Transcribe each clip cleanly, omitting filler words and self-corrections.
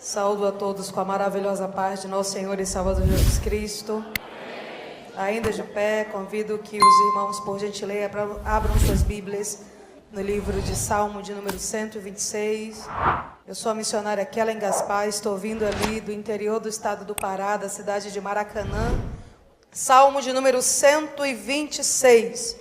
Saúdo a todos com a maravilhosa paz de nosso Senhor e Salvador Jesus Cristo. Ainda de pé, convido que os irmãos, por gentileza, abram suas Bíblias no livro de Salmo de número 126. Eu sou a missionária Kellen Gaspar, estou vindo ali do interior do estado do Pará, da cidade de Maracanã. Salmo de número 126.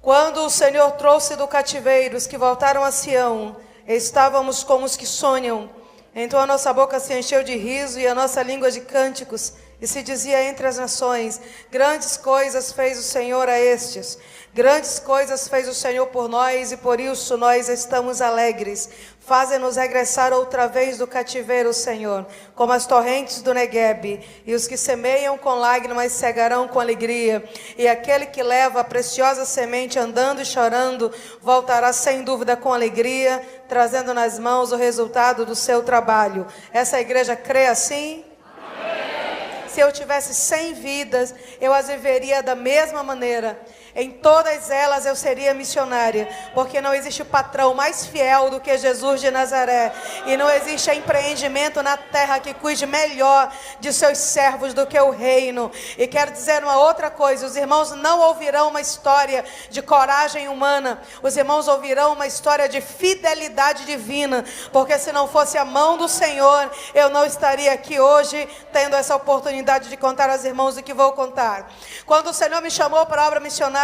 Quando o Senhor trouxe do cativeiro os que voltaram a Sião, estávamos como os que sonham. Então a nossa boca se encheu de riso e a nossa língua de cânticos, e se dizia entre as nações: grandes coisas fez o Senhor a estes, grandes coisas fez o Senhor por nós, e por isso nós estamos alegres. Faze-nos regressar outra vez do cativeiro, Senhor, como as torrentes do Neguebe, e os que semeiam com lágrimas cegarão com alegria, e aquele que leva a preciosa semente andando e chorando, voltará sem dúvida com alegria, trazendo nas mãos o resultado do seu trabalho. Essa igreja crê assim? Amém. Se eu tivesse 100 vidas, eu as viveria da mesma maneira. Em todas elas eu seria missionária, porque não existe patrão mais fiel do que Jesus de Nazaré, e não existe empreendimento na terra que cuide melhor de seus servos do que o reino. E quero dizer uma outra coisa: os irmãos não ouvirão uma história de coragem humana, os irmãos ouvirão uma história de fidelidade divina, porque se não fosse a mão do Senhor, eu não estaria aqui hoje tendo essa oportunidade de contar aos irmãos o que vou contar. Quando o Senhor me chamou para a obra missionária,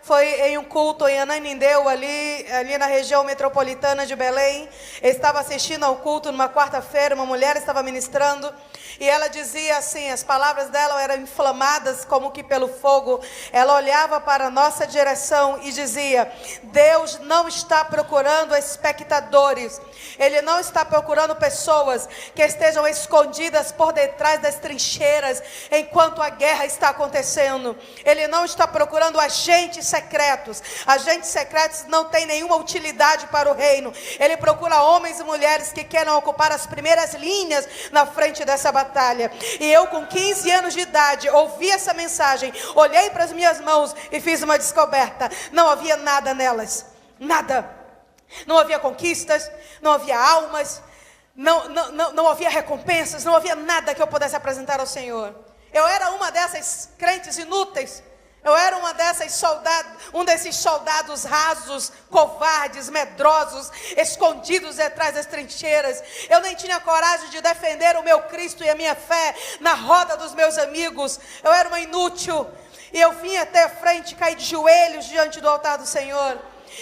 foi em um culto em Ananindeua, ali na região metropolitana de Belém. Eu estava assistindo ao culto numa quarta-feira, uma mulher estava ministrando, e ela dizia assim, as palavras dela eram inflamadas como que pelo fogo. Ela olhava para a nossa direção e dizia: Deus não está procurando espectadores, Ele não está procurando pessoas que estejam escondidas por detrás das trincheiras enquanto a guerra está acontecendo. Ele não está procurando agentes secretos. Agentes secretos não têm nenhuma utilidade para o reino. Ele procura homens e mulheres que queiram ocupar as primeiras linhas na frente dessa batalha. E eu, com 15 anos de idade, ouvi essa mensagem, olhei para as minhas mãos e fiz uma descoberta: não havia nada nelas, nada. Não havia conquistas, não havia almas, não havia recompensas, não havia nada que eu pudesse apresentar ao Senhor. Eu era uma dessas crentes inúteis. Eu era um desses soldados rasos, covardes, medrosos, escondidos detrás das trincheiras. Eu nem tinha coragem de defender o meu Cristo e a minha fé na roda dos meus amigos. Eu era uma inútil. E eu vim até a frente, caí de joelhos diante do altar do Senhor.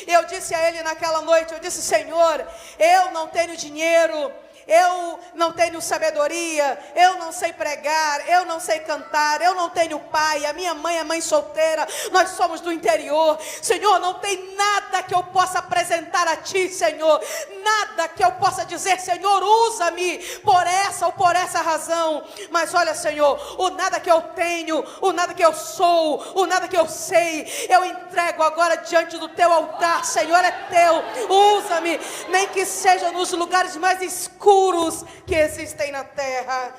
E eu disse a Ele naquela noite, eu disse: Senhor, eu não tenho dinheiro, eu não tenho sabedoria, eu não sei pregar, eu não sei cantar, eu não tenho pai, a minha mãe é mãe solteira, nós somos do interior. Senhor, não tem nada que eu possa apresentar a Ti, Senhor, nada que eu possa dizer: Senhor, usa-me por essa ou por essa razão. Mas olha, Senhor, o nada que eu tenho, o nada que eu sou, o nada que eu sei, eu entrego agora diante do Teu altar. Senhor, é Teu, usa-me, nem que seja nos lugares mais escuros que existem na terra.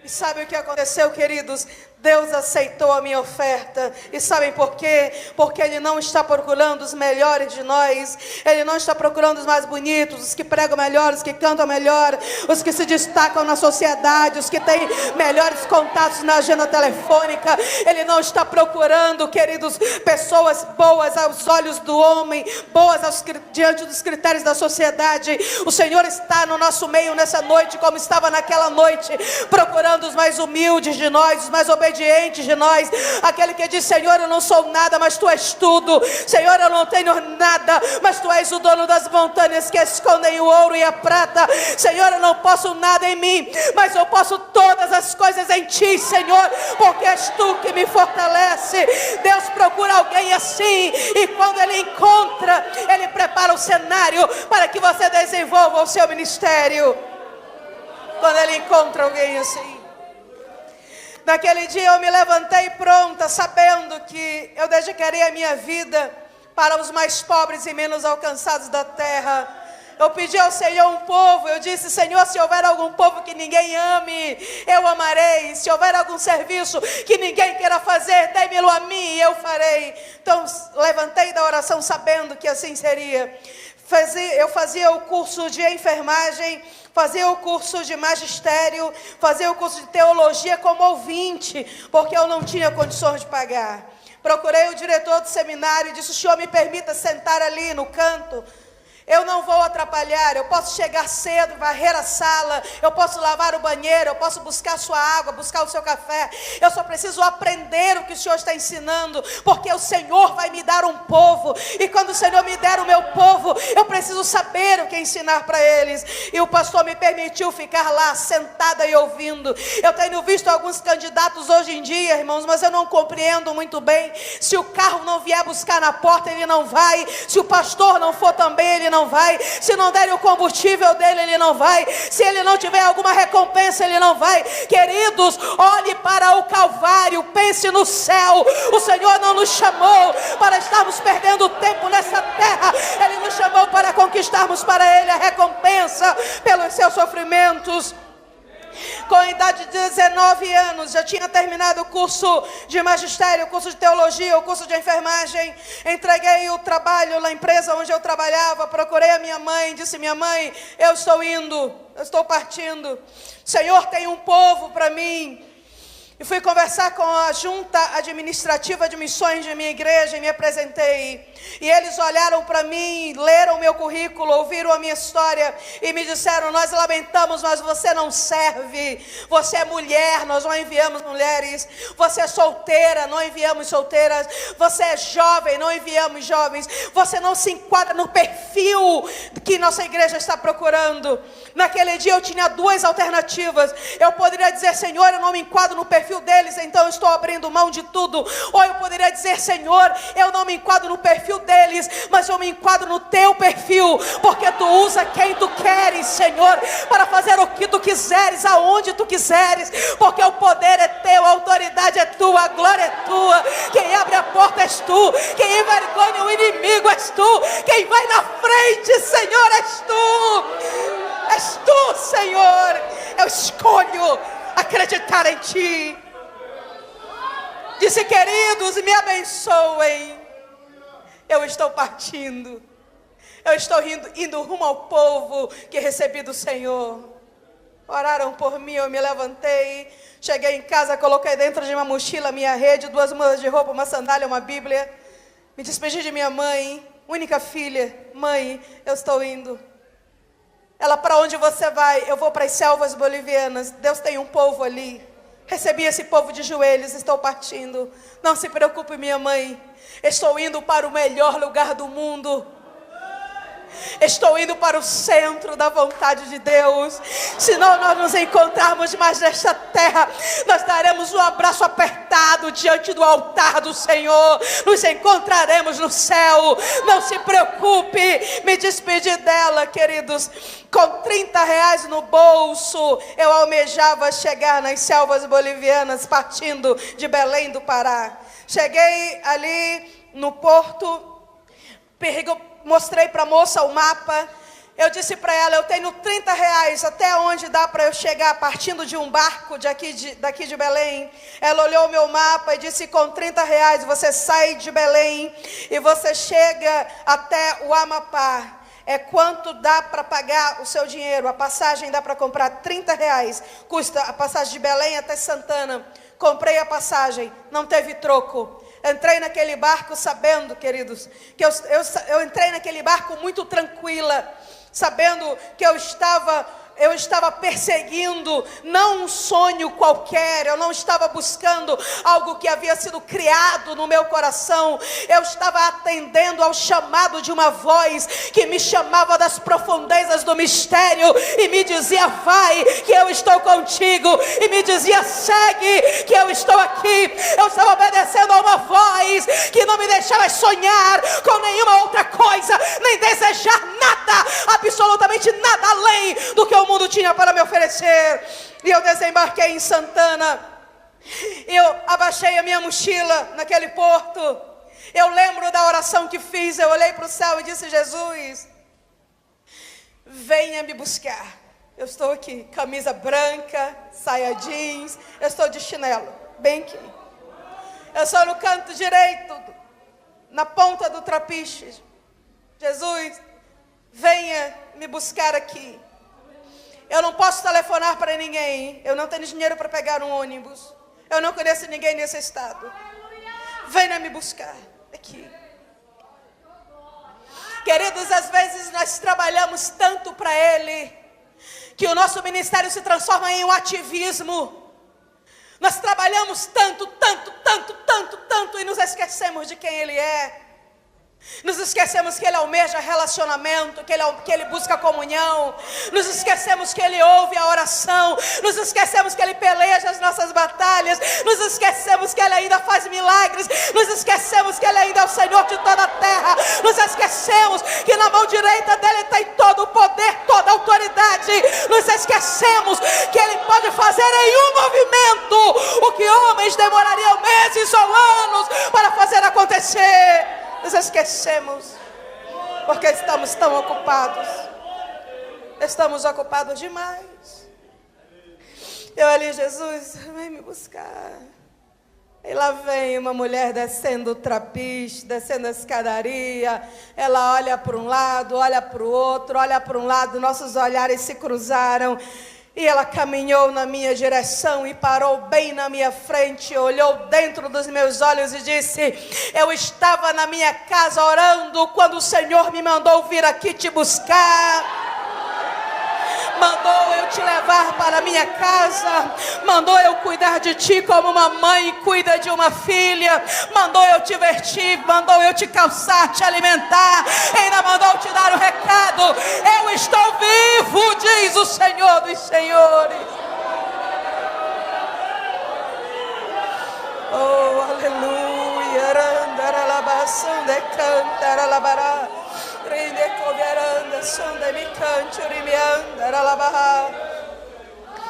E sabe o que aconteceu, queridos? Deus aceitou a minha oferta. E sabem por quê? Porque Ele não está procurando os melhores de nós. Ele não está procurando os mais bonitos, os que pregam melhor, os que cantam melhor, os que se destacam na sociedade, os que têm melhores contatos na agenda telefônica. Ele não está procurando, queridos, pessoas boas aos olhos do homem, boas diante dos critérios da sociedade. O Senhor está no nosso meio nessa noite, como estava naquela noite, procurando os mais humildes de nós, os mais obedientes de nós, aquele que diz: Senhor, eu não sou nada, mas Tu és tudo. Senhor, eu não tenho nada, mas Tu és o dono das montanhas que escondem o ouro e a prata. Senhor, eu não posso nada em mim, mas eu posso todas as coisas em Ti, Senhor, porque és Tu que me fortalece. Deus procura alguém assim, e quando Ele encontra, Ele prepara o cenário para que você desenvolva o seu ministério. Quando Ele encontra alguém assim. Naquele dia eu me levantei pronta, sabendo que eu dedicaria a minha vida para os mais pobres e menos alcançados da terra. Eu pedi ao Senhor um povo, eu disse: Senhor, se houver algum povo que ninguém ame, eu amarei. Se houver algum serviço que ninguém queira fazer, dê-me-lo a mim e eu farei. Então levantei da oração sabendo que assim seria. Eu fazia o curso de enfermagem, fazia o curso de magistério, fazia o curso de teologia como ouvinte, porque eu não tinha condições de pagar. Procurei o diretor do seminário e disse: o senhor me permita sentar ali no canto? Eu não vou atrapalhar, eu posso chegar cedo, varrer a sala, eu posso lavar o banheiro, eu posso buscar a sua água, buscar o seu café. Eu só preciso aprender o que o Senhor está ensinando, porque o Senhor vai me dar um povo, e quando o Senhor me der o meu povo, eu preciso saber o que ensinar para eles. E o pastor me permitiu ficar lá, sentada e ouvindo. Eu tenho visto alguns candidatos hoje em dia, irmãos, mas eu não compreendo muito bem. Se o carro não vier buscar na porta, ele não vai. Se o pastor não for também, ele não vai. Se não derem o combustível dele, ele não vai. Se ele não tiver alguma recompensa, ele não vai. Queridos, olhe para o Calvário, pense no céu. O Senhor não nos chamou para estarmos perdendo tempo nessa terra. Ele nos chamou para conquistarmos para Ele a recompensa pelos seus sofrimentos. Com a idade de 19 anos, já tinha terminado o curso de magistério, o curso de teologia, o curso de enfermagem. Entreguei o trabalho na empresa onde eu trabalhava, procurei a minha mãe, disse: minha mãe, eu estou indo, eu estou partindo. O Senhor tem um povo para mim. E fui conversar com a junta administrativa de missões de minha igreja e me apresentei. E eles olharam para mim, leram o meu currículo, ouviram a minha história e me disseram: nós lamentamos, mas você não serve. Você é mulher, nós não enviamos mulheres. Você é solteira, não enviamos solteiras. Você é jovem, não enviamos jovens. Você não se enquadra no perfil que nossa igreja está procurando. Naquele dia eu tinha duas alternativas. Eu poderia dizer: Senhor, eu não me enquadro no perfil deles, então eu estou abrindo mão de tudo. Ou eu poderia dizer: Senhor, eu não me enquadro no perfil deles, mas eu me enquadro no teu perfil, porque tu usa quem tu queres, Senhor, para fazer o que tu quiseres, aonde tu quiseres, porque o poder é teu, a autoridade é tua, a glória é tua. Quem abre a porta és tu, quem envergonha o inimigo és tu, quem vai na frente, Senhor, és tu. És tu, Senhor. Eu escolho acreditar em ti. Disse: queridos, me abençoem. Eu estou partindo. Eu estou indo rumo ao povo que recebi do Senhor. Oraram por mim, eu me levantei. Cheguei em casa, coloquei dentro de uma mochila minha rede, 2 mudas de roupa, uma sandália, uma Bíblia. Me despedi de minha mãe, única filha. Mãe, eu estou indo. Ela: para onde você vai? Eu vou para as selvas bolivianas. Deus tem um povo ali. Recebi esse povo de joelhos, estou partindo. Não se preocupe, minha mãe. Estou indo para o melhor lugar do mundo. Estou indo para o centro da vontade de Deus. Se não nós nos encontrarmos mais nesta terra, nós daremos um abraço apertado diante do altar do Senhor. Nos encontraremos no céu. Não se preocupe. Me despedi dela, queridos. Com 30 reais no bolso, eu almejava chegar nas selvas bolivianas, partindo de Belém do Pará. Cheguei ali no porto, mostrei para a moça o mapa. Eu disse para ela: eu tenho 30 reais, até onde dá para eu chegar partindo de um barco daqui de Belém? Ela olhou o meu mapa e disse: com 30 reais você sai de Belém e você chega até o Amapá. É quanto dá para pagar o seu dinheiro. A passagem dá para comprar 30 reais. Custa a passagem de Belém até Santana. Comprei a passagem, não teve troco. Entrei naquele barco sabendo, queridos, que eu entrei naquele barco muito tranquila, sabendo que eu estava perseguindo não um sonho qualquer, eu não estava buscando algo que havia sido criado no meu coração. Eu estava atendendo ao chamado de uma voz que me chamava das profundezas do mistério e me dizia: vai, que eu estou contigo, e me dizia: segue, que eu estou aqui. Eu estava obedecendo a uma voz que não me deixava sonhar com nenhuma outra coisa, nem desejar nada, absolutamente nada além do que o mundo tinha para me oferecer. E eu desembarquei em Santana. Eu abaixei a minha mochila naquele porto. Eu lembro da oração que fiz. Eu olhei para o céu e disse: Jesus, venha me buscar. Eu estou aqui, camisa branca, saia jeans, eu estou de chinelo, bem aqui. Eu sou no canto direito, na ponta do trapiche. Jesus, venha me buscar aqui. Eu não posso telefonar para ninguém. Eu não tenho dinheiro para pegar um ônibus. Eu não conheço ninguém nesse estado. Venha me buscar aqui. Queridos, às vezes nós trabalhamos tanto para Ele, que o nosso ministério se transforma em um ativismo. Nós trabalhamos tanto, e nos esquecemos de quem Ele é. Nos esquecemos que Ele almeja relacionamento, que Ele busca comunhão. Nos esquecemos que Ele ouve a oração. Nos esquecemos que Ele peleja as nossas batalhas. Nos esquecemos que Ele ainda faz milagres. Nos esquecemos que Ele ainda é o Senhor de toda a terra. Nos esquecemos que na mão direita dEle tem todo o poder, toda a autoridade. Nos esquecemos que Ele pode fazer em um movimento o que homens demorariam meses ou anos para fazer acontecer. Nos esquecemos, porque estamos tão ocupados. Estamos ocupados demais. Eu ali, Jesus, vem me buscar. E lá vem uma mulher descendo o trapiche, descendo a escadaria. Ela olha para um lado, olha para o outro, olha para um lado. Nossos olhares se cruzaram. E ela caminhou na minha direção e parou bem na minha frente, olhou dentro dos meus olhos e disse: eu estava na minha casa orando quando o Senhor me mandou vir aqui te buscar. Mandou eu te levar para a minha casa. Mandou eu cuidar de ti como uma mãe cuida de uma filha. Mandou eu te vestir. Mandou eu te calçar, te alimentar. Ainda mandou te dar um recado. Eu estou vivo, diz o Senhor dos Senhores. Oh, aleluia.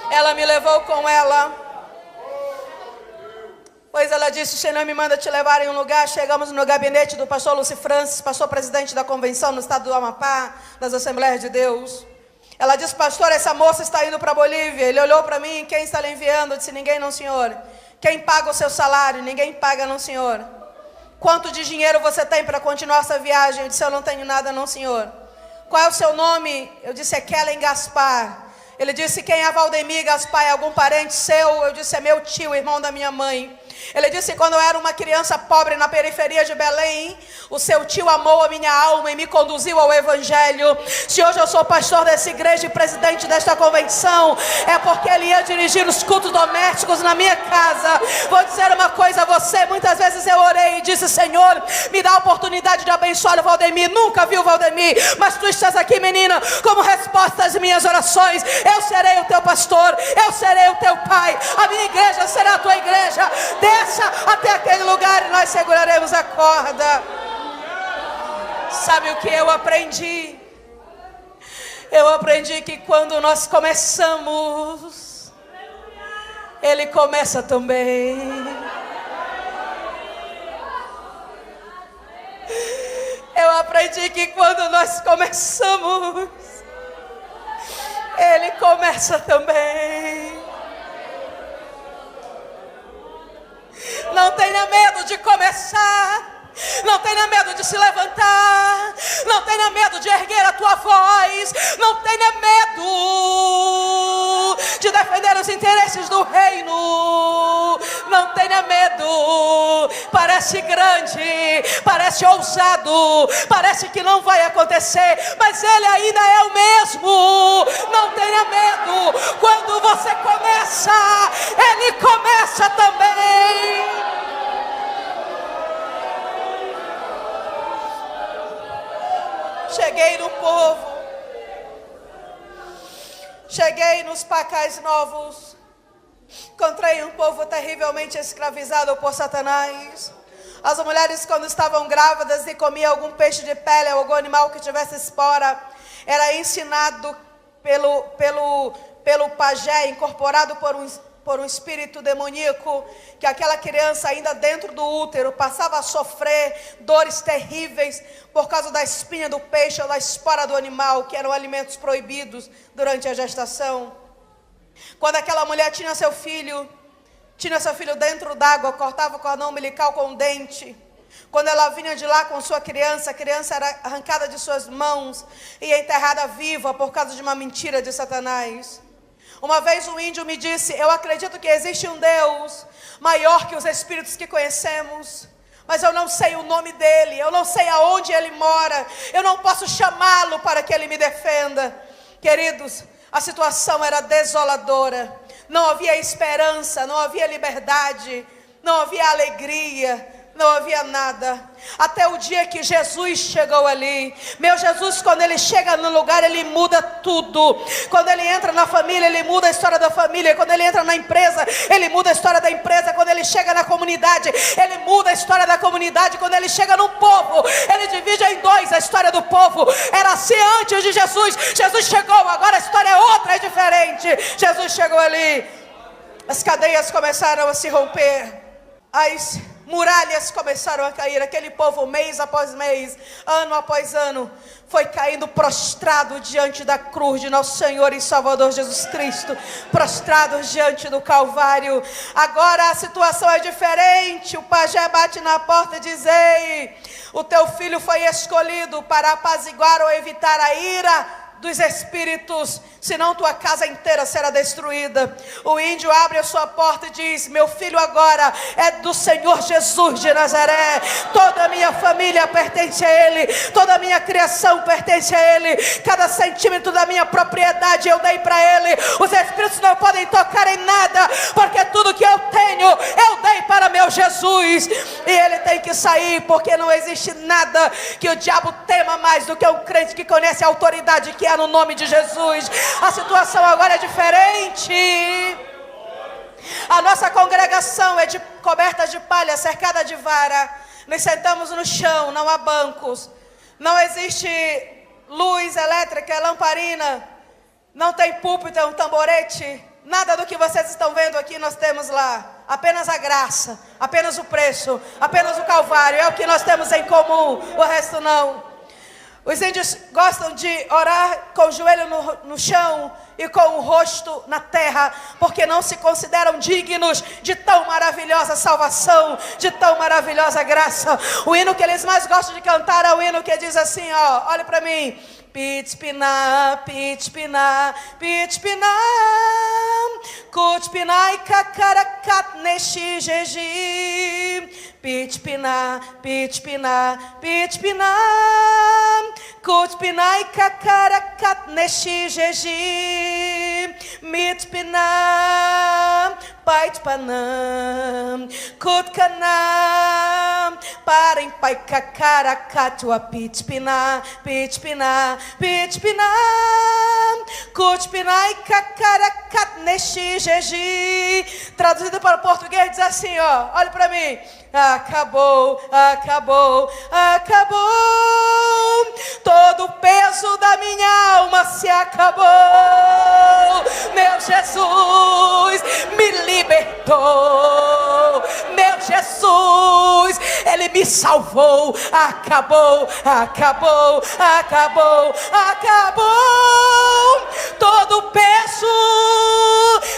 Ela me levou com ela, pois ela disse: o Senhor me manda te levar em um lugar. Chegamos no gabinete do pastor Lúcio Francis, pastor presidente da convenção no estado do Amapá, das Assembleias de Deus. Ela disse: pastor, essa moça está indo para a Bolívia. Ele olhou para mim: quem está lhe enviando? Eu disse: ninguém, não, senhor. Quem paga o seu salário? Ninguém paga, não, senhor. Quanto de dinheiro você tem para continuar essa viagem? Eu disse: eu não tenho nada, não, senhor. Qual é o seu nome? Eu disse: é Kellen Gaspar. Ele disse: quem é Valdemir Gaspar? É algum parente seu? Eu disse: é meu tio, irmão da minha mãe. Ele disse: quando eu era uma criança pobre na periferia de Belém, o seu tio amou a minha alma e me conduziu ao Evangelho. Se hoje eu sou pastor dessa igreja e presidente desta convenção, é porque ele ia dirigir os cultos domésticos na minha casa. Vou dizer uma coisa a você: muitas vezes eu orei e disse: Senhor, me dá a oportunidade de abençoar o Valdemir. Nunca vi o Valdemir, mas tu estás aqui, menina, como resposta às minhas orações. Eu serei o teu pastor, eu serei o teu pai, a minha igreja será a tua igreja. Desça até aquele lugar e nós seguraremos a corda. Sabe o que eu aprendi? Eu aprendi que quando nós começamos, Ele começa também. Eu aprendi que quando nós começamos, Ele começa também. Não tenha medo de começar. Não tenha medo de se levantar. Não tenha medo de erguer a tua voz. Não tenha medo de defender os interesses do reino. Não tenha medo. Parece grande, parece ousado, parece que não vai acontecer, mas Ele ainda é o mesmo. Não tenha medo. Quando você começa, Ele começa também. Cheguei no povo, cheguei nos Pacais Novos, encontrei um povo terrivelmente escravizado por Satanás. As mulheres, quando estavam grávidas e comiam algum peixe de pele ou algum animal que tivesse espora, era ensinado pelo pajé, incorporado por um espírito demoníaco, que aquela criança ainda dentro do útero passava a sofrer dores terríveis por causa da espinha do peixe ou da espora do animal, que eram alimentos proibidos durante a gestação. Quando aquela mulher tinha seu filho dentro d'água, cortava o cordão umbilical com um dente, Quando ela vinha de lá com sua criança, a criança era arrancada de suas mãos e enterrada viva por causa de uma mentira de Satanás. Uma vez um índio me disse: eu acredito que existe um Deus maior que os espíritos que conhecemos, mas eu não sei o nome dele, eu não sei aonde ele mora, eu não posso chamá-lo para que ele me defenda. Queridos, a situação era desoladora, não havia esperança, não havia liberdade, não havia alegria, não havia nada, até o dia que Jesus chegou ali. Meu Jesus, quando ele chega no lugar, ele muda tudo. Quando ele entra na família, ele muda a história da família. Quando ele entra na empresa, ele muda a história da empresa. Quando ele chega na comunidade, ele muda a história da comunidade. Quando ele chega no povo, ele divide em dois a história do povo. Era assim antes de Jesus. Jesus chegou, agora a história é outra, é diferente. Jesus chegou ali, as cadeias começaram a se romper, as muralhas começaram a cair. Aquele povo, mês após mês, ano após ano, foi caindo prostrado diante da cruz de nosso Senhor e Salvador Jesus Cristo, prostrados diante do Calvário. Agora a situação é diferente. O pajé bate na porta e diz: ei, o teu filho foi escolhido para apaziguar ou evitar a ira dos espíritos, senão tua casa inteira será destruída. O índio abre a sua porta e diz: meu filho agora é do Senhor Jesus de Nazaré, toda a minha família pertence a Ele, toda a minha criação pertence a Ele, cada centímetro da minha propriedade eu dei para Ele. Os espíritos não podem tocar em nada, porque tudo que eu tenho, eu dei para meu Jesus, e Ele tem que sair, porque não existe nada que o diabo tema mais do que um crente que conhece a autoridade que é no nome de Jesus. A situação agora é diferente. A nossa congregação é coberta de palha, cercada de vara. Nos sentamos no chão, não há bancos, não existe luz elétrica, lamparina, não tem púlpito, é um tamborete. Nada do que vocês estão vendo aqui nós temos lá. Apenas a graça, apenas o preço, apenas o Calvário, é o que nós temos em comum, o resto não. Os índios gostam de orar com o joelho no chão e com o rosto na terra, porque não se consideram dignos de tão maravilhosa salvação, de tão maravilhosa graça. O hino que eles mais gostam de cantar é o hino que diz assim, ó, olha para mim: Pitspina, pitspina, pitspina, kutspina e kakarakat neshi jeji. Pitspina, pitspina, pitspina, kutspina e kakarakat neshi jeji. Mitspina, paitpanam, kutkanam, parem pai kakarakat pitspina, pitspina, pitspina, kutspina e kakarakat neshi jeji. Traduzido para o português diz assim, ó, olha para mim: acabou, acabou, acabou. Todo o peso da minha alma se acabou. Meu Jesus me libertou. Meu Jesus, Ele me salvou. Acabou, acabou, acabou, acabou. Todo o peso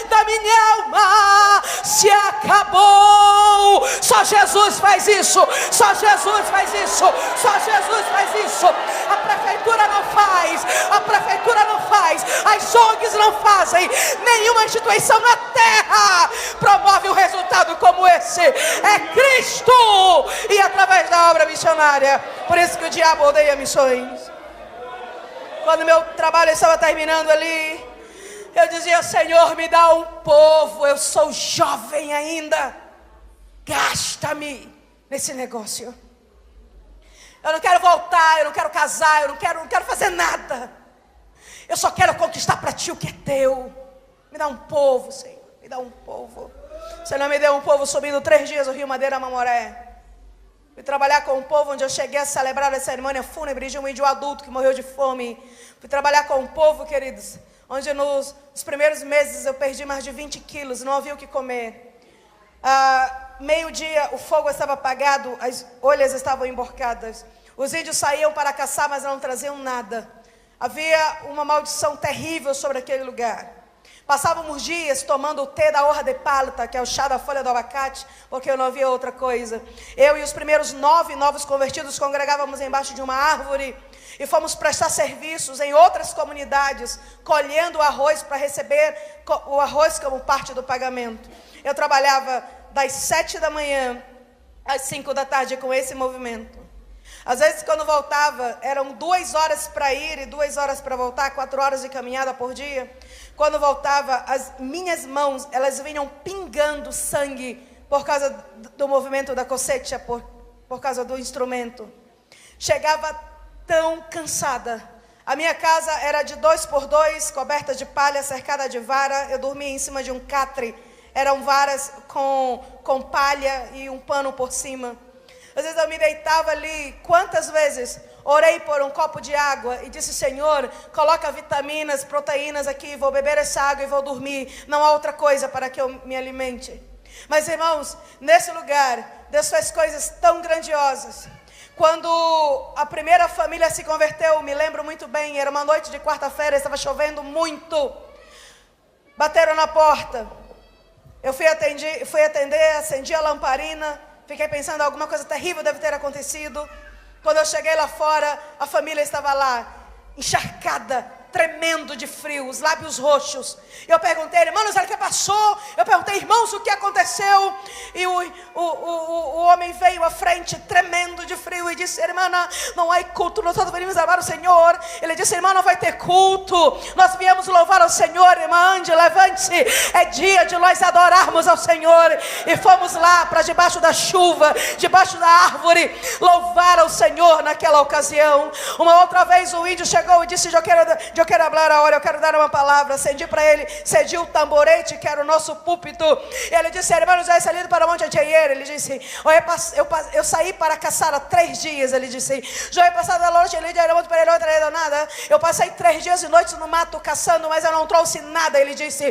da minha alma se acabou. Só Jesus faz isso. Só Jesus faz isso. Só Jesus faz isso. A prefeitura não faz. A prefeitura não faz. As ONGs não fazem. Nenhuma instituição na terra promove um resultado como esse. É Cristo. E através da obra missionária. Por isso que o diabo odeia missões. Quando meu trabalho estava terminando ali, eu dizia: Senhor, me dá um povo. Eu sou jovem ainda. Gasta-me nesse negócio. Eu não quero voltar, eu não quero casar, eu não quero fazer nada. Eu só quero conquistar para ti o que é teu. Me dá um povo, Senhor, me dá um povo. O Senhor me deu um povo subindo 3 dias o Rio Madeira Mamoré. Fui trabalhar com um povo onde eu cheguei a celebrar a cerimônia fúnebre de um índio adulto que morreu de fome. Fui trabalhar com um povo, queridos, onde nos primeiros meses eu perdi mais de 20 quilos, não havia o que comer. Meio-dia o fogo estava apagado, as olhas estavam emborcadas. Os índios saíam para caçar, mas não traziam nada. Havia uma maldição terrível sobre aquele lugar. Passávamos dias tomando o té da hoja de palta, que é o chá da folha do abacate, porque eu não havia outra coisa. Eu e os primeiros 9 novos convertidos congregávamos embaixo de uma árvore e fomos prestar serviços em outras comunidades, colhendo arroz para receber o arroz como parte do pagamento. Eu trabalhava das 7 da manhã às 5 da tarde com esse movimento. Às vezes, quando voltava, eram 2 horas para ir e 2 horas para voltar, 4 horas de caminhada por dia. Quando voltava, as minhas mãos, elas vinham pingando sangue por causa do movimento da cosecha, por causa do instrumento. Chegava tão cansada. A minha casa era de 2x2, coberta de palha, cercada de vara. Eu dormia em cima de um catre. Eram varas com palha e um pano por cima. Às vezes eu me deitava ali, quantas vezes orei por um copo de água e disse: Senhor, coloca vitaminas, proteínas aqui, vou beber essa água e vou dormir. Não há outra coisa para que eu me alimente. Mas irmãos, nesse lugar, Deus fez coisas tão grandiosas. Quando a primeira família se converteu, me lembro muito bem, era uma noite de quarta-feira, estava chovendo muito. Bateram na porta. Eu fui atender, acendi a lamparina. Fiquei pensando, alguma coisa terrível deve ter acontecido. Quando eu cheguei lá fora, a família estava lá, encharcada, tremendo de frio, os lábios roxos. Eu perguntei: irmãos, o que passou? Eu perguntei: irmãos, o que aconteceu? E o homem veio à frente, tremendo de frio, e disse: irmã, não há culto, nós todos venimos louvar o Senhor. Ele disse: irmã, não vai ter culto, nós viemos louvar ao Senhor. Irmã, ande, levante-se, é dia de nós adorarmos ao Senhor. E fomos lá para debaixo da chuva, debaixo da árvore, louvar ao Senhor naquela ocasião. Uma outra vez o índio chegou e disse: eu quero falar agora, eu quero dar uma palavra. Acendi para ele, cedi o tamborete, que era o nosso púlpito. E ele disse: irmão, já é salido para o Monte Acheyer. Ele disse: eu saí para caçar há 3 dias. Ele disse: já é passado a noite, ele disse: não traído nada. Eu passei 3 dias e noites no mato caçando, mas eu não trouxe nada. Ele disse: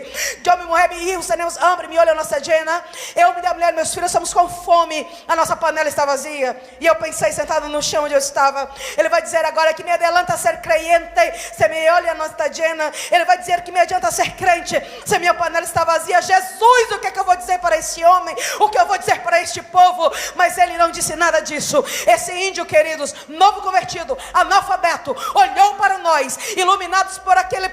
eu me morri, meus filhos temos hambre, me olha a nossa llena. Eu, minha mulher e meus filhos estamos com fome, a nossa panela está vazia. E eu pensei, sentado no chão onde eu estava: ele vai dizer agora que me adianta ser crente, se me olha a nossa llena. Ele vai dizer que me adianta ser crente se minha panela está vazia. Jesus, o que é que eu vou dizer para esse homem? O que eu vou dizer para este povo? Mas ele não disse nada disso. Esse índio, queridos, novo convertido, analfabeto, olhou para nós, iluminados por aquela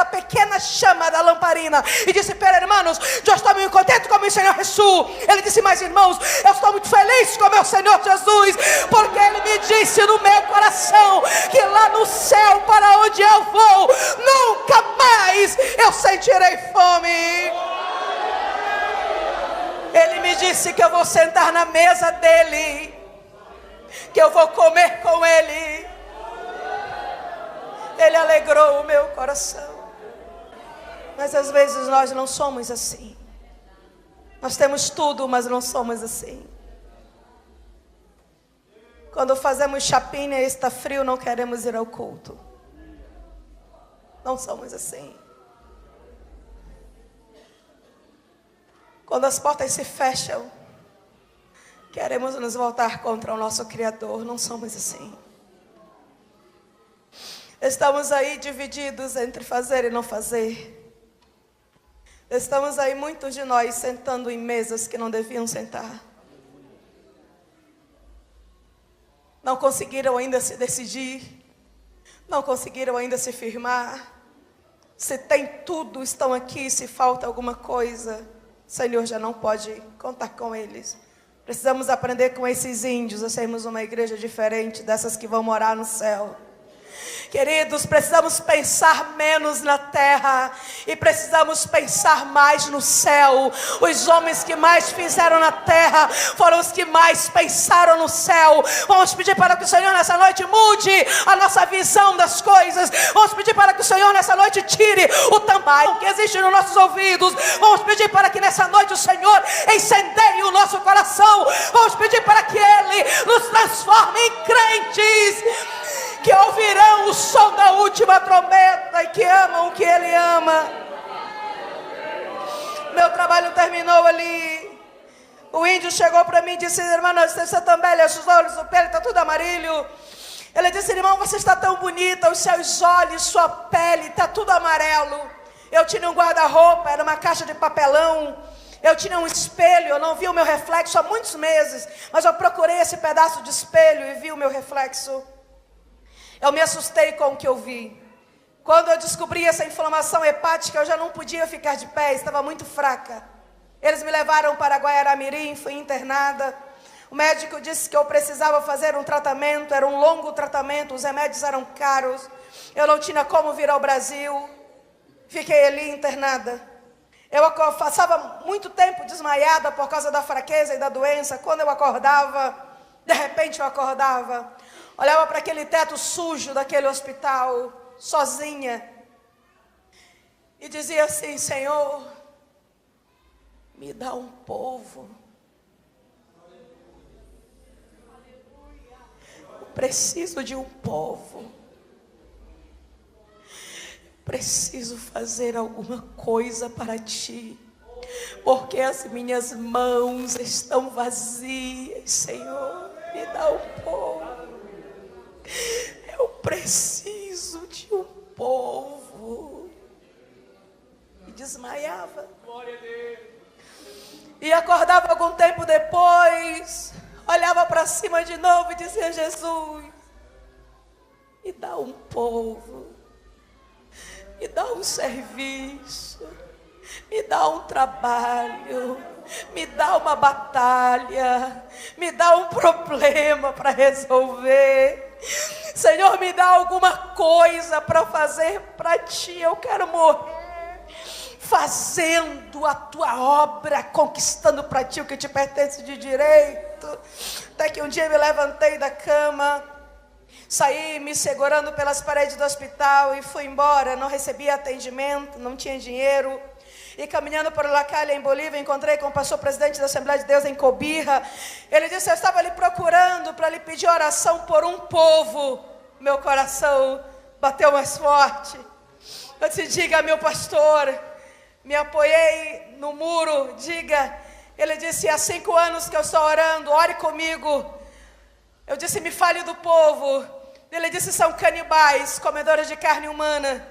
pequena chama da lamparina, e disse: pera, irmãos, eu estou muito contente com o meu Senhor Jesus. Ele disse: mas irmãos, eu estou muito feliz com o meu Senhor Jesus, porque ele me disse no meu coração que lá no céu, para onde eu vou, nunca mais eu sentirei fome. Ele me disse que eu vou sentar na mesa dele, que eu vou comer com ele. Ele alegrou o meu coração. Mas às vezes nós não somos assim. Nós temos tudo, mas não somos assim. Quando fazemos chapinha e está frio, não queremos ir ao culto. Não somos assim. Quando as portas se fecham, queremos nos voltar contra o nosso Criador. Não somos assim. Estamos aí divididos entre fazer e não fazer. Estamos aí, muitos de nós, sentando em mesas que não deviam sentar. Não conseguiram ainda se decidir. Não conseguiram ainda se firmar. Se tem tudo, estão aqui. Se falta alguma coisa, o Senhor já não pode contar com eles. Precisamos aprender com esses índios a sermos uma igreja diferente dessas que vão morar no céu. Queridos, precisamos pensar menos na terra e precisamos pensar mais no céu. Os homens que mais fizeram na terra foram os que mais pensaram no céu. Vamos pedir para que o Senhor nessa noite mude a nossa visão das coisas. Vamos pedir para que o Senhor nessa noite tire o tampão que existe nos nossos ouvidos. Vamos pedir para que nessa noite o Senhor incendeie o nosso coração. Vamos pedir para que Ele nos transforme em crentes que ouvirão o som da última trombeta e que amam o que Ele ama. Meu trabalho terminou ali. O índio chegou para mim e disse: irmã, você também, os olhos, o pele está tudo amarillo. Ele disse: irmão, você está tão bonita, os seus olhos, sua pele está tudo amarelo. Eu tinha um guarda-roupa, era uma caixa de papelão. Eu tinha um espelho, eu não vi o meu reflexo há muitos meses, mas eu procurei esse pedaço de espelho e vi o meu reflexo. Eu me assustei com o que eu vi. Quando eu descobri essa inflamação hepática, eu já não podia ficar de pé, estava muito fraca. Eles me levaram para Guaiará-Mirim, fui internada. O médico disse que eu precisava fazer um tratamento, era um longo tratamento, os remédios eram caros. Eu não tinha como vir ao Brasil. Fiquei ali internada. Eu passava muito tempo desmaiada por causa da fraqueza e da doença. Quando eu acordava, de repente eu acordava, olhava para aquele teto sujo daquele hospital, sozinha, e dizia assim: Senhor, me dá um povo. Eu preciso de um povo. Preciso fazer alguma coisa para ti, porque as minhas mãos estão vazias, Senhor, me dá um povo. Eu preciso de um povo. E desmaiava. E acordava algum tempo depois, olhava para cima de novo e dizia: Jesus, me dá um povo. Me dá um serviço, me dá um trabalho, me dá uma batalha, me dá um problema para resolver. Senhor, me dá alguma coisa para fazer para ti. Eu quero morrer fazendo a tua obra, conquistando para ti o que te pertence de direito. Até que um dia me levantei da cama, saí me segurando pelas paredes do hospital e fui embora. Não recebi atendimento, não tinha dinheiro. E caminhando por La Calle, em Bolívia, encontrei com o pastor presidente da Assembleia de Deus em Cobija. Ele disse: eu estava ali procurando para lhe pedir oração por um povo. Meu coração bateu mais forte. Eu disse: diga, meu pastor. Me apoiei no muro, diga. Ele disse: há 5 anos que eu estou orando, ore comigo. Eu disse: me fale do povo. Ele disse: são canibais, comedores de carne humana.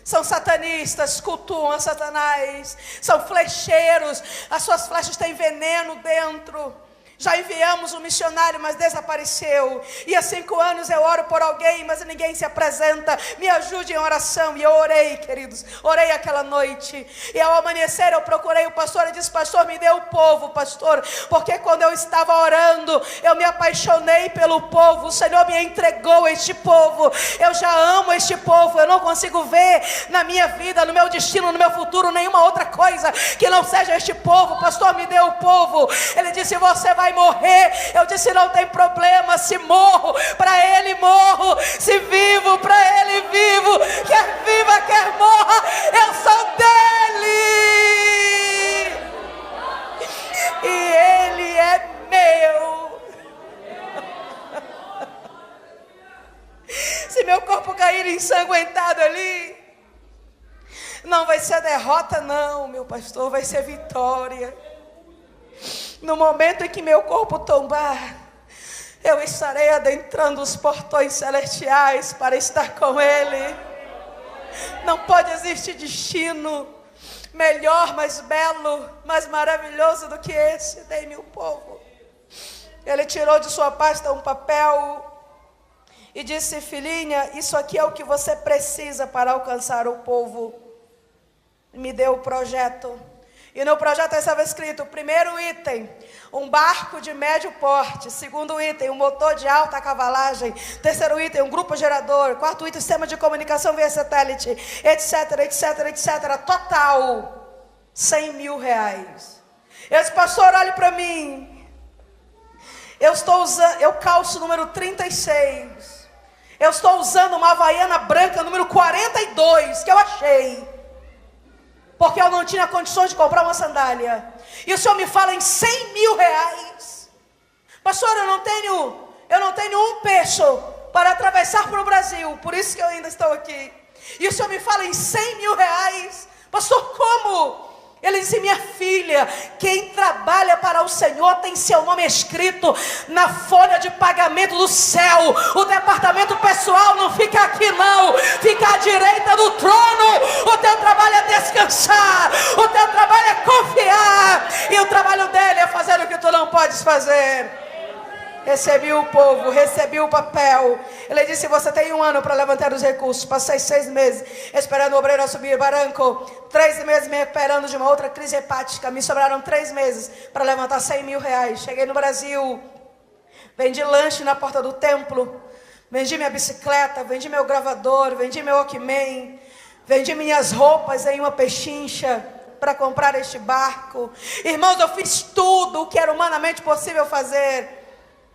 São satanistas, cultuam a Satanás. São flecheiros, as suas flechas têm veneno dentro. Já enviamos um missionário, mas desapareceu. E há 5 anos eu oro por alguém, mas ninguém se apresenta. Me ajude em oração. E eu orei, queridos. Orei aquela noite. E ao amanhecer eu procurei o pastor e disse: pastor, me dê o povo, pastor. Porque quando eu estava orando, eu me apaixonei pelo povo. O Senhor me entregou este povo. Eu já amo este povo. Eu não consigo ver na minha vida, no meu destino, no meu futuro, nenhuma outra coisa que não seja este povo. Pastor, me dê o povo. Ele disse: você vai morrer. Eu disse: não tem problema, se morro para ele morro, se vivo para ele vivo, quer viva, quer morra, eu sou dele e ele é meu. Se meu corpo cair ensanguentado ali, não vai ser derrota não, meu pastor, vai ser vitória. No momento em que meu corpo tombar, eu estarei adentrando os portões celestiais para estar com Ele. Não pode existir destino melhor, mais belo, mais maravilhoso do que esse. Dei-me o povo. Ele tirou de sua pasta um papel e disse: filhinha, isso aqui é o que você precisa para alcançar o povo. Me deu o projeto. E no projeto estava escrito: primeiro item, um barco de médio porte. Segundo item, um motor de alta cavalagem. Terceiro item, um grupo gerador. Quarto item, sistema de comunicação via satélite, etc, etc, etc. Total, R$100 mil. Eu disse: pastor, olhe para mim. Eu calço número 36. Eu estou usando uma havaiana branca número 42, que eu achei. Porque eu não tinha condições de comprar uma sandália. E o senhor me fala em R$100 mil. Pastor, eu não tenho um peso para atravessar para o Brasil. Por isso que eu ainda estou aqui. E o senhor me fala em R$100 mil. Pastor, como? Ele disse: minha filha, quem trabalha para o Senhor tem seu nome escrito na folha de pagamento do céu. O departamento pessoal não fica aqui não, fica à direita do trono. O teu trabalho é descansar, o teu trabalho é confiar, e o trabalho dele é fazer o que tu não podes fazer. Recebi o povo, recebi o papel. Ele disse: você tem 1 ano para levantar os recursos. Passei 6 meses esperando o obreiro subir barranco, 3 meses me recuperando de uma outra crise hepática. Me sobraram 3 meses para levantar 100 mil reais. Cheguei no Brasil, vendi lanche na porta do templo, vendi minha bicicleta, vendi meu gravador, vendi meu Walkman, vendi minhas roupas em uma pechincha para comprar este barco. Irmãos, eu fiz tudo o que era humanamente possível fazer.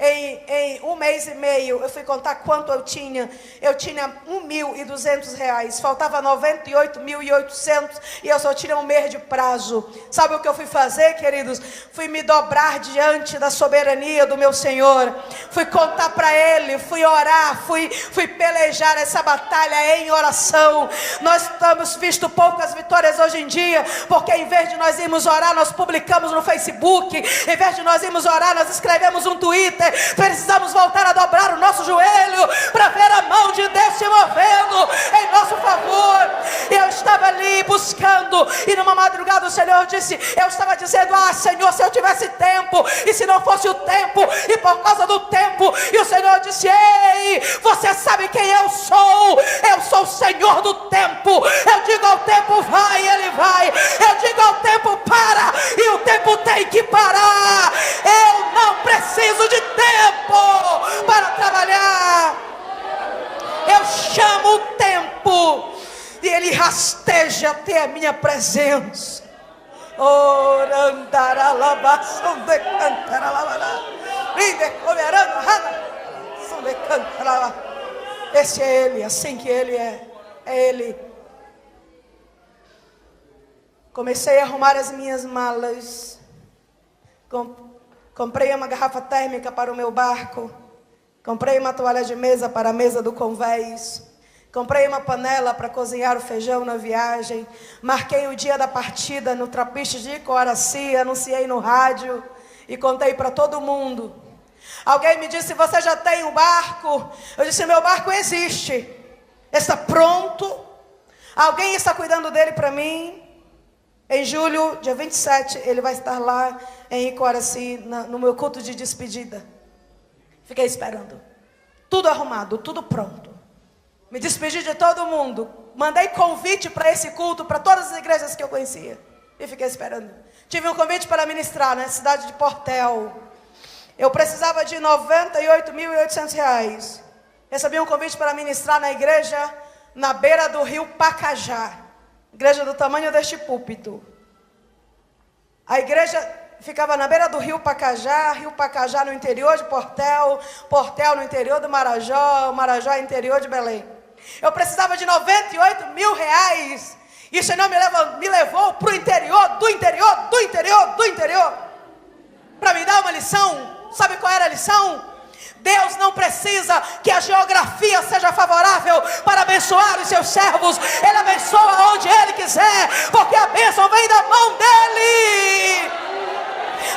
Em 1 mês e meio, eu fui contar quanto eu tinha. Eu tinha 1.200 reais. Faltava 98.800 e eu só tinha 1 mês de prazo. Sabe o que eu fui fazer, queridos? Fui me dobrar diante da soberania do meu Senhor. Fui contar para Ele, fui orar, fui pelejar essa batalha em oração. Nós estamos visto poucas vitórias hoje em dia, porque em vez de nós irmos orar, nós publicamos no Facebook. Em vez de nós irmos orar, nós escrevemos um Twitter. Precisamos voltar a dobrar o nosso joelho para ver a mão de Deus se movendo em nosso favor. Eu estava ali buscando, e numa madrugada o Senhor disse, eu estava dizendo: ah, Senhor, se eu tivesse tempo, e se não fosse o tempo, e por causa do tempo. E o Senhor disse: ei, você sabe quem eu sou? Eu sou o Senhor do tempo. Eu digo ao tempo: vai, ele vai. Eu digo ao tempo: para, e o tempo tem que parar. Eu não preciso de tempo para trabalhar. Eu chamo o tempo e ele rasteja até a minha presença. Esse é ele, assim que ele é ele. Comecei a arrumar as minhas malas. Comprei uma garrafa térmica para o meu barco. Comprei uma toalha de mesa para a mesa do convés. Comprei uma panela para cozinhar o feijão na viagem. Marquei o dia da partida no Trapiche de Coaraci. Anunciei no rádio e contei para todo mundo. Alguém me disse: você já tem um barco? Eu disse: meu barco existe. Está pronto. Alguém está cuidando dele para mim. Em julho, dia 27, ele vai estar lá em Icoaraci, no meu culto de despedida. Fiquei esperando. Tudo arrumado, tudo pronto. Me despedi de todo mundo. Mandei convite para esse culto, para todas as igrejas que eu conhecia. E fiquei esperando. Tive um convite para ministrar na cidade de Portel. Eu precisava de 98.800 reais. Recebi um convite para ministrar na igreja na beira do rio Pacajá. Igreja do tamanho deste púlpito. A igreja ficava na beira do rio Pacajá no interior de Portel, Portel no interior do Marajó, Marajó no interior de Belém. Eu precisava de 98 mil reais. E o Senhor me levou para o interior, do interior, para me dar uma lição. Sabe qual era a lição? Deus não precisa que a geografia seja favorável para abençoar os seus servos. Ele abençoa onde Ele quiser, porque a bênção vem da mão dEle.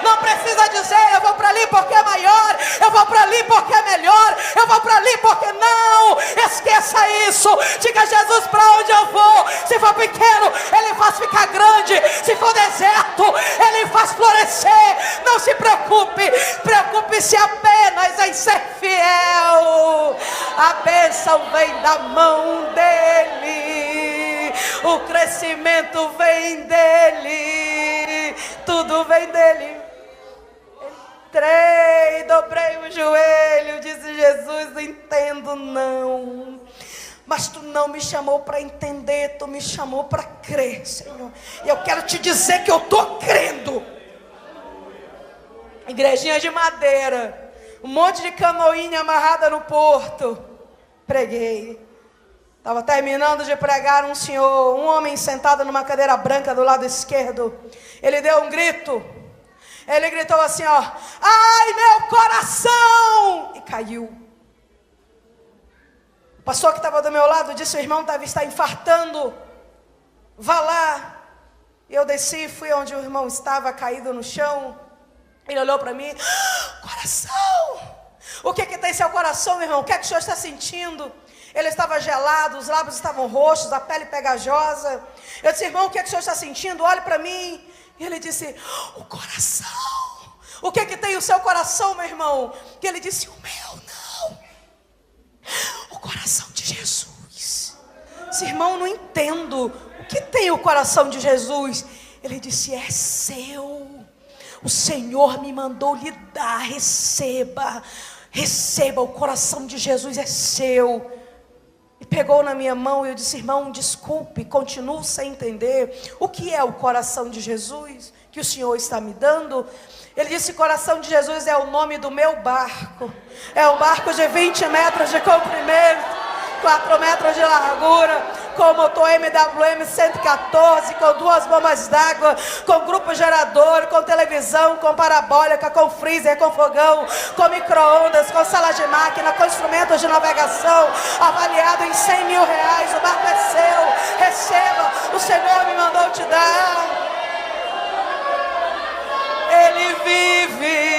Não precisa dizer: eu vou para ali porque é maior, eu vou para ali porque é melhor, eu vou para ali porque não. Esqueça isso. Diga: Jesus, para onde eu vou? Se for pequeno, Ele faz ficar grande. Se for deserto, Ele faz florescer. Não se preocupe. Preocupe-se apenas em ser fiel. A bênção vem da mão dEle. O crescimento vem dEle. Tudo vem dEle. Entrei, dobrei o joelho, disse: Jesus, não entendo não. Mas tu não me chamou para entender, tu me chamou para crer, Senhor. E eu quero te dizer que eu estou crendo. Igrejinha de madeira, um monte de canoinha amarrada no porto. Preguei. Estava terminando de pregar, um homem sentado numa cadeira branca do lado esquerdo. Ele deu um grito. Ele gritou assim, ó: ai, meu coração! E caiu. O pastor que estava do meu lado disse: o irmão deve estar infartando. Vá lá. E eu desci, fui onde o irmão estava caído no chão. Ele olhou para mim: coração! O que tem seu coração, meu irmão? O que é que o senhor está sentindo? Ele estava gelado, os lábios estavam roxos, a pele pegajosa. Eu disse: irmão, o que é que o senhor está sentindo? Olhe para mim. E ele disse: o coração. O que tem o seu coração, meu irmão? E ele disse: o meu não. O coração de Jesus. Esse irmão, não entendo. O que tem o coração de Jesus? Ele disse: é seu. O Senhor me mandou lhe dar. Receba. Receba, o coração de Jesus é seu. E pegou na minha mão e eu disse: irmão, desculpe, continuo sem entender. O que é o coração de Jesus que o Senhor está me dando? Ele disse: coração de Jesus é o nome do meu barco. É um barco de 20 metros de comprimento, 4 metros de largura, com motor MWM 114, com 2 bombas d'água, com grupo gerador, com televisão, com parabólica, com freezer, com fogão, com micro-ondas, com sala de máquina, com instrumentos de navegação, avaliado em R$100 mil. O barco é seu. Receba, o Senhor me mandou te dar. Ele vive.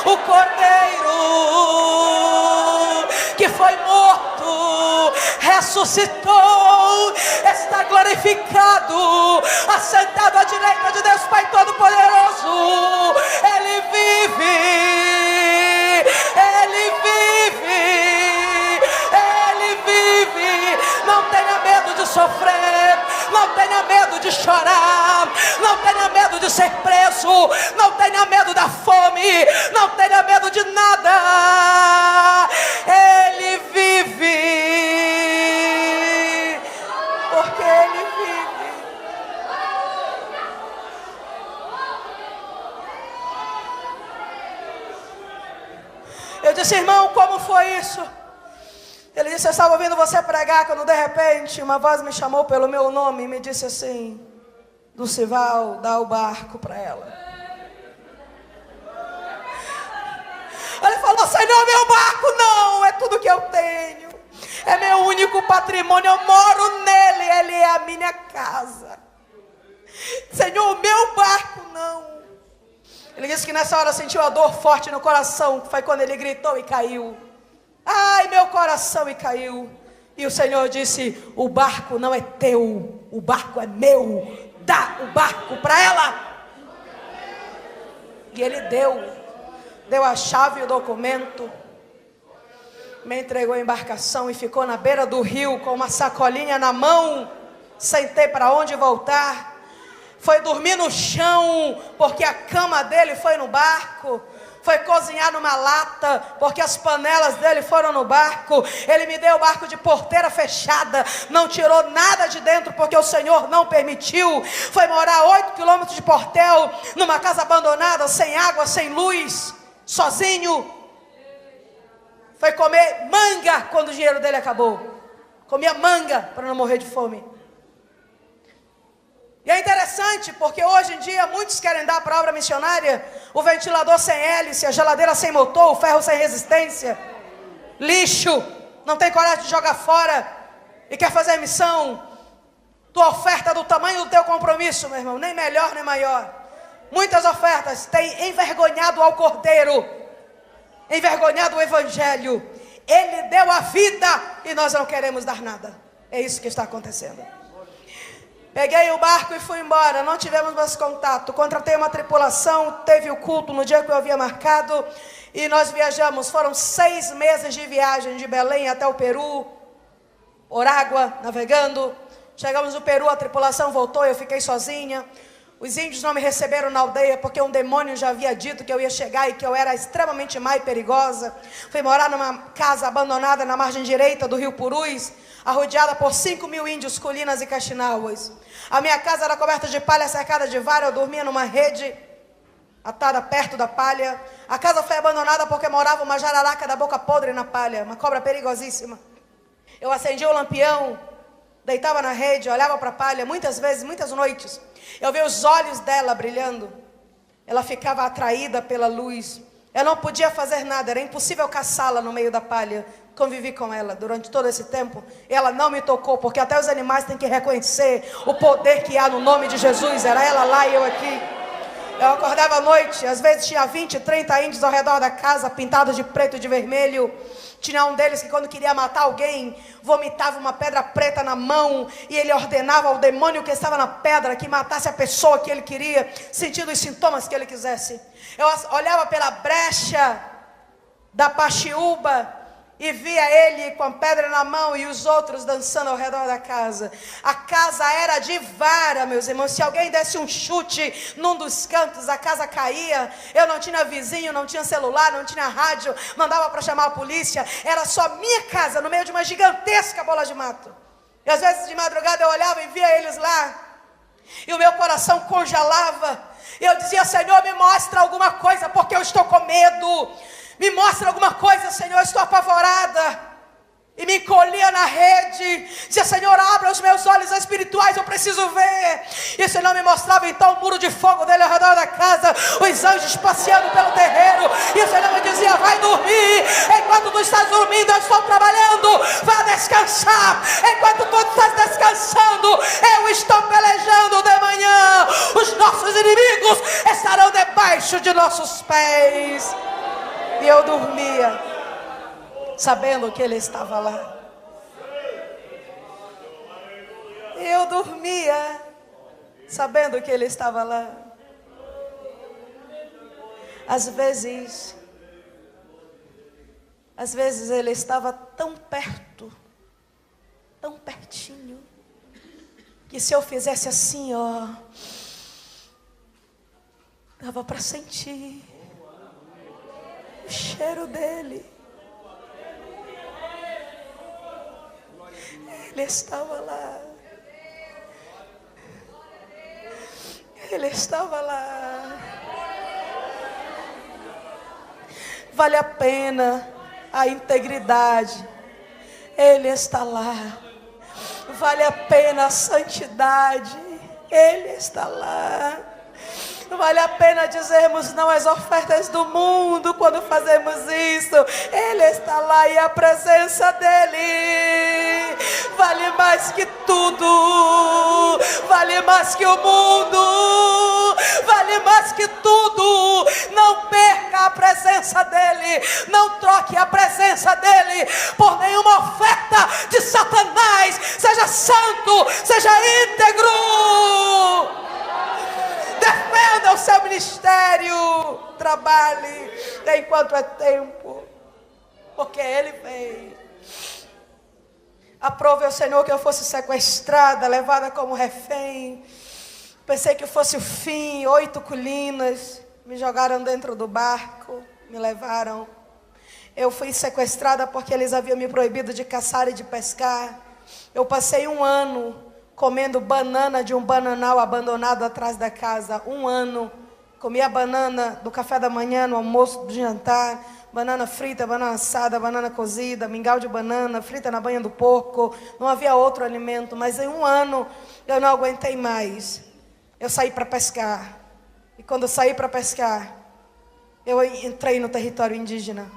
O Cordeiro que foi morto, ressuscitou, está glorificado, assentado à direita de Deus Pai Todo-Poderoso. Ele vive, Ele vive, Ele vive. Não tenha medo de sofrer, não tenha medo de chorar, não tenha medo de ser preso, não tenha medo da fome, não tenha medo de nada. Ele vive, porque Ele vive. Eu disse: irmão, como foi isso? Ele disse: eu estava ouvindo você pregar, quando de repente uma voz me chamou pelo meu nome e me disse assim: Dulcival, dá o barco para ela. Ele falou: Senhor, meu barco não, é tudo que eu tenho, é meu único patrimônio, eu moro nele, ele é a minha casa. Senhor, meu barco não. Ele disse que nessa hora sentiu a dor forte no coração, foi quando ele gritou e caiu. Ai, meu coração, e caiu. E o Senhor disse: o barco não é teu, o barco é meu, dá o barco para ela. E ele deu a chave e o documento, me entregou a embarcação e ficou na beira do rio com uma sacolinha na mão, sem ter para onde voltar. Foi dormir no chão, porque a cama dele foi no barco. Foi cozinhar numa lata, porque as panelas dele foram no barco. Ele me deu o barco de porteira fechada, não tirou nada de dentro, porque o Senhor não permitiu. Foi morar 8 quilômetros de Portel, numa casa abandonada, sem água, sem luz, sozinho. Foi comer manga quando o dinheiro dele acabou. Comia manga para não morrer de fome. E é interessante, porque hoje em dia muitos querem dar para a obra missionária o ventilador sem hélice, a geladeira sem motor, o ferro sem resistência, lixo, não tem coragem de jogar fora e quer fazer a missão. Tua oferta do tamanho do teu compromisso, meu irmão, nem melhor nem maior. Muitas ofertas têm envergonhado ao Cordeiro, envergonhado o Evangelho. Ele deu a vida e nós não queremos dar nada. É isso que está acontecendo. Peguei o barco e fui embora, não tivemos mais contato. Contratei uma tripulação, teve o culto no dia que eu havia marcado e nós viajamos. Foram 6 meses de viagem de Belém até o Peru, Orágua, navegando. Chegamos no Peru, a tripulação voltou, eu fiquei sozinha. Os índios não me receberam na aldeia porque um demônio já havia dito que eu ia chegar e que eu era extremamente má e perigosa. Fui morar numa casa abandonada na margem direita do rio Purus, arrodeada por 5.000 índios, colinas e caxinauas. A minha casa era coberta de palha, cercada de vara, eu dormia numa rede atada perto da palha. A casa foi abandonada porque morava uma jararaca da boca podre na palha, uma cobra perigosíssima. Eu acendia o lampião, deitava na rede, olhava para a palha, muitas vezes, muitas noites. Eu vi os olhos dela brilhando. Ela ficava atraída pela luz. Ela não podia fazer nada, era impossível caçá-la no meio da palha. Convivi com ela durante todo esse tempo. Ela não me tocou, porque até os animais têm que reconhecer o poder que há no nome de Jesus. Era ela lá e eu aqui. Eu acordava à noite, às vezes tinha 20, 30 índios ao redor da casa, pintados de preto e de vermelho. Tinha um deles que quando queria matar alguém, vomitava uma pedra preta na mão, e ele ordenava ao demônio que estava na pedra que matasse a pessoa que ele queria, sentindo os sintomas que ele quisesse. Eu olhava pela brecha da paxiúba e via ele com a pedra na mão e os outros dançando ao redor da casa. A casa era de vara, meus irmãos. Se alguém desse um chute num dos cantos, a casa caía. Eu não tinha vizinho, não tinha celular, não tinha rádio, mandava para chamar a polícia. Era só minha casa, no meio de uma gigantesca bola de mato. E às vezes de madrugada eu olhava e via eles lá, e o meu coração congelava. E eu dizia: Senhor, me mostra alguma coisa, porque eu estou com medo. Me mostra alguma coisa, Senhor, eu estou apavorada. E me encolhia na rede. Dizia: Senhor, abra os meus olhos espirituais, eu preciso ver. E o Senhor me mostrava então o muro de fogo dele ao redor da casa, os anjos passeando pelo terreiro. E o Senhor me dizia: vai dormir. Enquanto tu estás dormindo, eu estou trabalhando. Vá descansar. Enquanto tu estás descansando, eu estou pelejando de manhã. Os nossos inimigos estarão debaixo de nossos pés. E eu dormia, sabendo que ele estava lá. Eu dormia, sabendo que ele estava lá. Às vezes ele estava tão perto, tão pertinho, que se eu fizesse assim, ó, dava para sentir o cheiro dele. Ele estava lá. Ele estava lá. Vale a pena a integridade. Ele está lá. Vale a pena a santidade. Ele está lá. Vale a pena dizermos não às ofertas do mundo quando fazemos isso. Ele está lá e a presença dele vale mais que tudo. Vale mais que o mundo. Vale mais que tudo. Não perca a presença dele. Não troque a presença dele por nenhuma oferta de Satanás. Seja santo, seja íntegro. Defenda o seu ministério. Trabalhe enquanto é tempo, porque ele veio. Aprove ao Senhor que eu fosse sequestrada, levada como refém. Pensei que fosse o fim. 8 colinas me jogaram dentro do barco, me levaram. Eu fui sequestrada porque eles haviam me proibido de caçar e de pescar. Eu passei 1 ano comendo banana de um bananal abandonado atrás da casa. 1 ano. Comia banana do café da manhã, no almoço, do jantar. Banana frita, banana assada, banana cozida, mingau de banana, frita na banha do porco. Não havia outro alimento. Mas em 1 ano eu não aguentei mais. Eu saí para pescar. E quando eu saí para pescar, eu entrei no território indígena.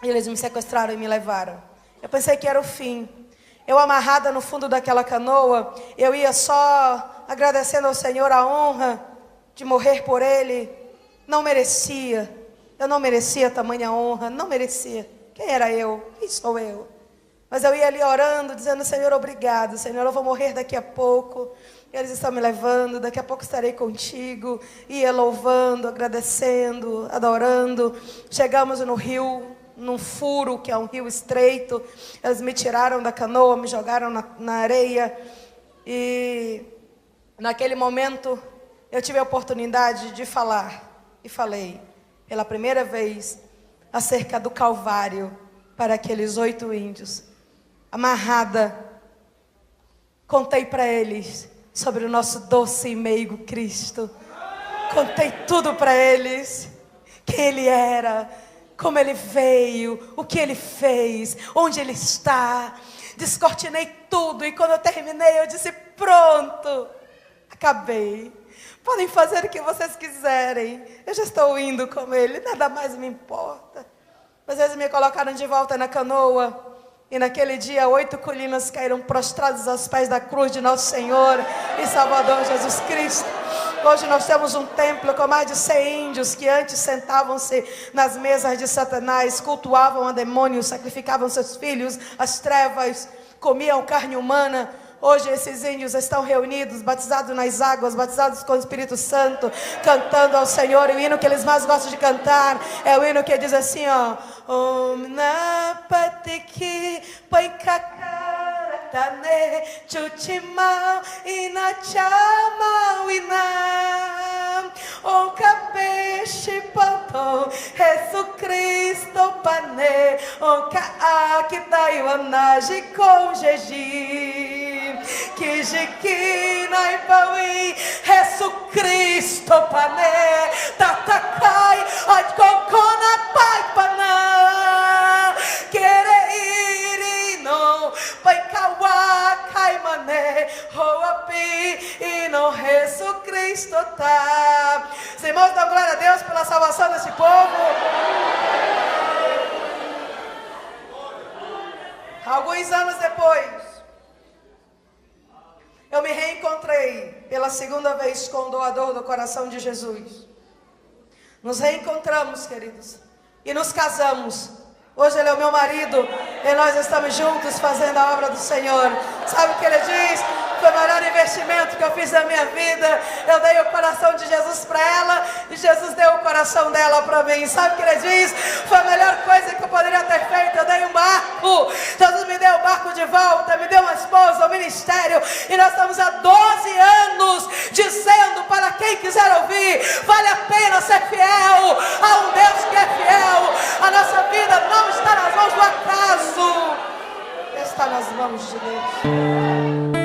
E eles me sequestraram e me levaram. Eu pensei que era o fim. Eu amarrada no fundo daquela canoa, eu ia só agradecendo ao Senhor a honra de morrer por Ele. Não merecia. Eu não merecia tamanha honra. Não merecia. Quem era eu? Quem sou eu? Mas eu ia ali orando, dizendo: Senhor, obrigado. Senhor, eu vou morrer daqui a pouco. Eles estão me levando. Daqui a pouco estarei contigo. Ia louvando, agradecendo, adorando. Chegamos no rio, num furo, que é um rio estreito. Eles me tiraram da canoa, me jogaram na areia. E naquele momento eu tive a oportunidade de falar. E falei pela primeira vez acerca do Calvário para aqueles 8 índios. Amarrada, contei para eles sobre o nosso doce e meigo Cristo. Contei tudo para eles. Quem Ele era, como Ele veio, o que Ele fez, onde Ele está. Descortinei tudo, e quando eu terminei eu disse: pronto, acabei. Podem fazer o que vocês quiserem. Eu já estou indo com ele, nada mais me importa. Mas eles me colocaram de volta na canoa. E naquele dia 8 colinas caíram prostrados aos pés da cruz de nosso Senhor e Salvador Jesus Cristo. Hoje nós temos um templo com mais de 100 índios que antes sentavam-se nas mesas de Satanás, cultuavam a demônios, sacrificavam seus filhos, as trevas, comiam carne humana. Hoje esses índios estão reunidos, batizados nas águas, batizados com o Espírito Santo, cantando ao Senhor. E o hino que eles mais gostam de cantar é o hino que diz assim, ó: Om Napatiki Paikaratane Chuchimau Inachamau Inam Om Kapeshi Pato Jesus Cristo Pane Om Kaakitaiwanaji com Jeji que Jiquina e Paui, Jesus Cristo, Pané, Tatakai, Adcocona, Pai, Paná, Quereirino, Pai, Kawa, Caimane, Hoapi, e no Jesus Cristo, tá. Os irmãos, dão glória a Deus pela salvação desse povo. Alguns anos depois, eu me reencontrei pela segunda vez com o doador do coração de Jesus. Nos reencontramos, queridos, e nos casamos. Hoje ele é o meu marido e nós estamos juntos fazendo a obra do Senhor. Sabe o que ele diz? Foi o melhor investimento que eu fiz na minha vida. Eu dei o coração de Jesus para ela e Jesus deu o coração dela para mim. Sabe o que ele diz? Foi a melhor coisa que eu poderia ter feito. Eu dei um barco. Jesus me deu o barco de volta, me deu uma esposa, um ministério. E nós estamos há 12 anos dizendo para quem quiser ouvir: vale a pena ser fiel a um Deus que é fiel. A nossa vida não está nas mãos do acaso, está nas mãos de Deus.